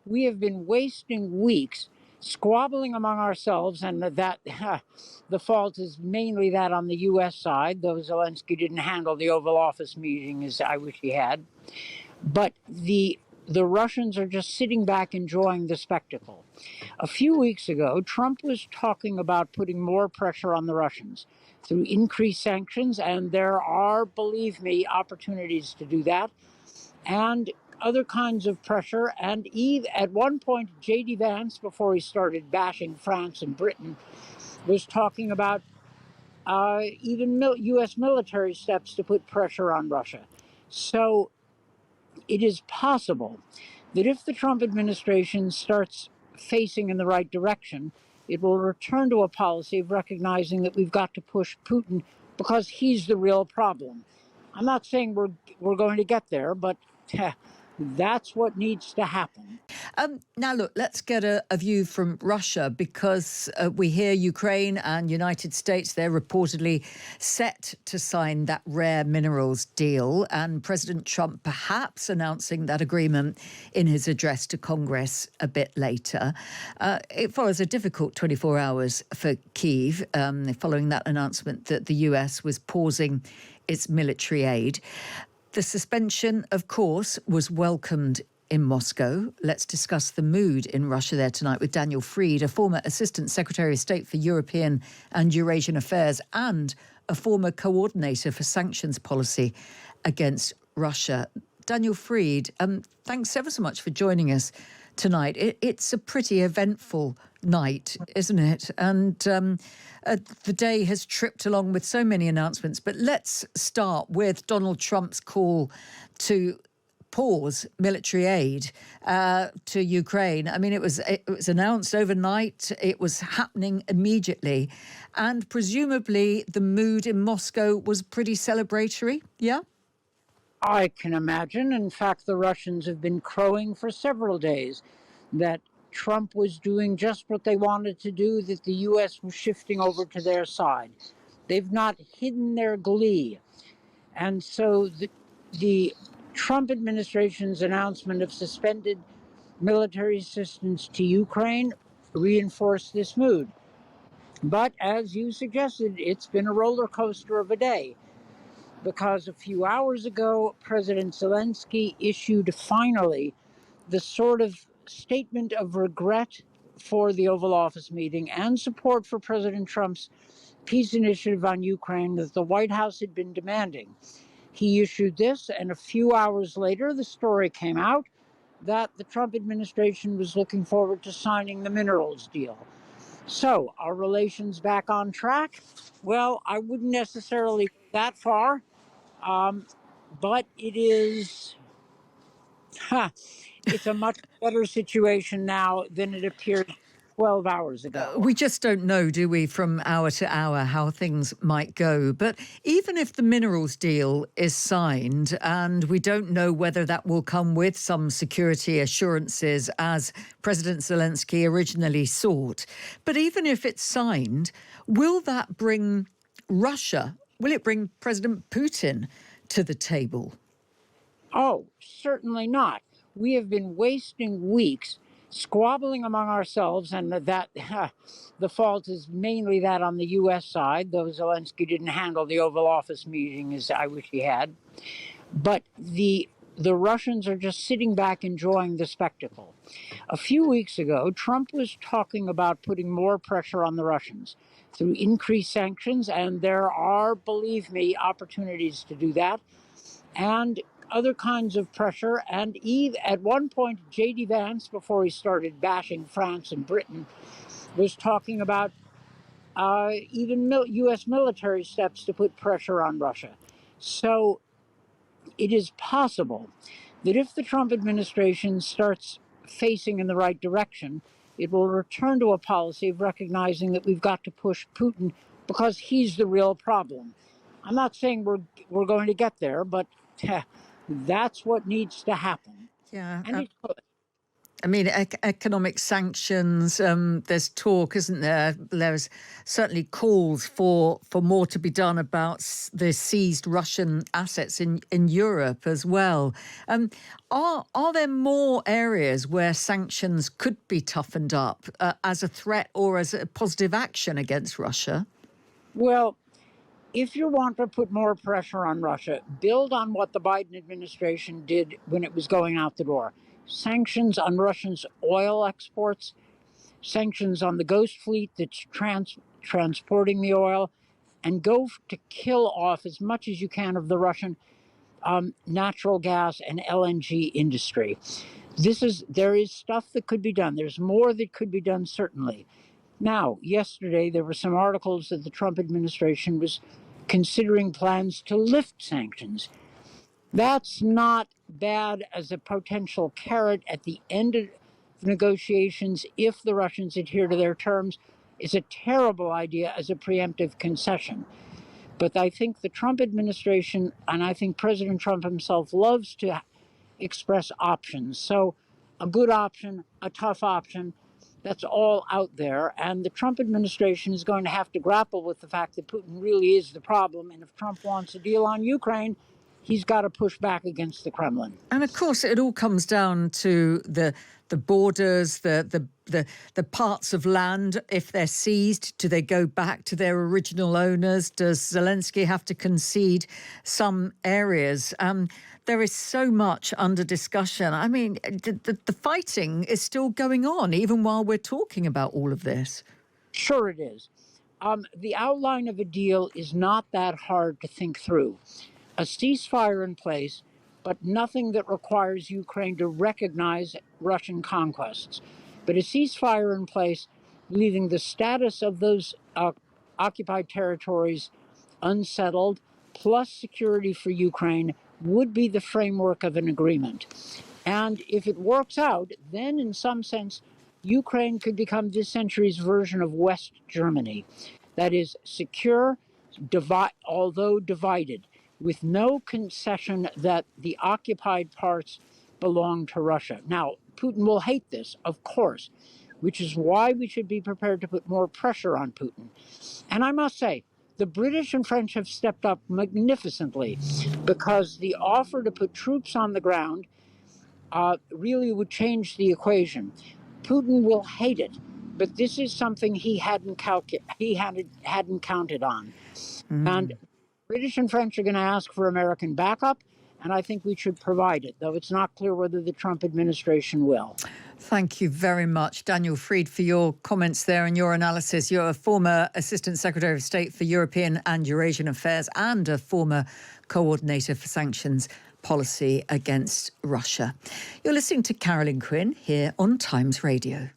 we have been wasting weeks squabbling among ourselves, and that the fault is mainly that on the U.S. side, though Zelensky didn't handle the Oval Office meeting as I wish he had. But the Russians are just sitting back enjoying the spectacle. A few weeks ago, Trump was talking about putting more pressure on the Russians through increased sanctions, and there are, believe me, opportunities to do that, and other kinds of pressure. And at one point, J.D. Vance, before he started bashing France and Britain, was talking about even U.S. military steps to put pressure on Russia. So it is possible that if the Trump administration starts facing in the right direction, it will return to a policy of recognizing that we've got to push Putin because he's the real problem. I'm not saying we're going to get there, but that's what needs to happen. Now, look, let's get a view from Russia, because we hear Ukraine and United States, they're reportedly set to sign that rare minerals deal, and President Trump perhaps announcing that agreement in his address to Congress a bit later. It follows a difficult 24 hours for Kyiv, following that announcement that the US was pausing its military aid. The suspension, of course, was welcomed in Moscow. Let's discuss the mood in Russia there tonight with Daniel Fried, a former Assistant Secretary of State for European and Eurasian Affairs and a former coordinator for sanctions policy against Russia. Daniel Fried, thanks ever so much for joining us tonight. It's a pretty eventful night, isn't it? And the day has tripped along with so many announcements. But let's start with Donald Trump's call to pause military aid to Ukraine. I mean, it was announced overnight. It was happening immediately. And presumably the mood in Moscow was pretty celebratory, yeah? I can imagine. In fact, the Russians have been crowing for several days that Trump was doing just what they wanted to do, that the U.S. was shifting over to their side. They've not hidden their glee. And so the Trump administration's announcement of suspended military assistance to Ukraine reinforced this mood. But as you suggested, it's been a roller coaster of a day, because a few hours ago, President Zelensky issued finally the sort of statement of regret for the Oval Office meeting and support for President Trump's peace initiative on Ukraine that the White House had been demanding. He issued this, and a few hours later, the story came out that the Trump administration was looking forward to signing the minerals deal. So, are relations back on track? Well, I wouldn't necessarily go that far, but it's a much better situation now than it appeared 12 hours ago. We just don't know, do we, from hour to hour, how things might go. But even if the minerals deal is signed, and we don't know whether that will come with some security assurances as President Zelensky originally sought, but even if it's signed, will that bring Russia, will it bring President Putin to the table? Oh, certainly not. We have been wasting weeks squabbling among ourselves, and that the fault is mainly that on the U.S. side, though Zelensky didn't handle the Oval Office meeting as I wish he had. But the Russians are just sitting back enjoying the spectacle. A few weeks ago, Trump was talking about putting more pressure on the Russians through increased sanctions, and there are, believe me, opportunities to do that, and other kinds of pressure. And at one point, J.D. Vance, before he started bashing France and Britain, was talking about even U.S. military steps to put pressure on Russia. So it is possible that if the Trump administration starts facing in the right direction, it will return to a policy of recognizing that we've got to push Putin because he's the real problem. I'm not saying we're going to get there, but that's what needs to happen. Yeah. And it could. I mean, economic sanctions, there's talk, isn't there? There's certainly calls for more to be done about the seized Russian assets in Europe as well. Are there more areas where sanctions could be toughened up as a threat or as a positive action against Russia? Well, if you want to put more pressure on Russia, build on what the Biden administration did when it was going out the door. Sanctions on Russia's oil exports, sanctions on the Ghost Fleet that's transporting the oil, and go to kill off as much as you can of the Russian natural gas and LNG industry. There is stuff that could be done. There's more that could be done, certainly. Now, yesterday, there were some articles that the Trump administration was considering plans to lift sanctions. That's not bad as a potential carrot at the end of negotiations if the Russians adhere to their terms. It's a terrible idea as a preemptive concession. But I think the Trump administration, and I think President Trump himself, loves to express options. So a good option, a tough option, that's all out there. And the Trump administration is going to have to grapple with the fact that Putin really is the problem. And if Trump wants a deal on Ukraine, he's got to push back against the Kremlin. And of course, it all comes down to the borders, the parts of land. If they're seized, do they go back to their original owners? Does Zelensky have to concede some areas? There is so much under discussion. I mean, the fighting is still going on, even while we're talking about all of this. Sure it is. The outline of a deal is not that hard to think through. A ceasefire in place, but nothing that requires Ukraine to recognize Russian conquests. But a ceasefire in place, leaving the status of those occupied territories unsettled, plus security for Ukraine, would be the framework of an agreement. And if it works out, then in some sense, Ukraine could become this century's version of West Germany. That is, secure, although divided, with no concession that the occupied parts belong to Russia. Now, Putin will hate this, of course, which is why we should be prepared to put more pressure on Putin. And I must say, the British and French have stepped up magnificently because the offer to put troops on the ground really would change the equation. Putin will hate it, but this is something he hadn't counted on. And British and French are going to ask for American backup, and I think we should provide it, though it's not clear whether the Trump administration will. Thank you very much, Daniel Fried, for your comments there and your analysis. You're a former Assistant Secretary of State for European and Eurasian Affairs and a former coordinator for sanctions policy against Russia. You're listening to Carolyn Quinn here on Times Radio.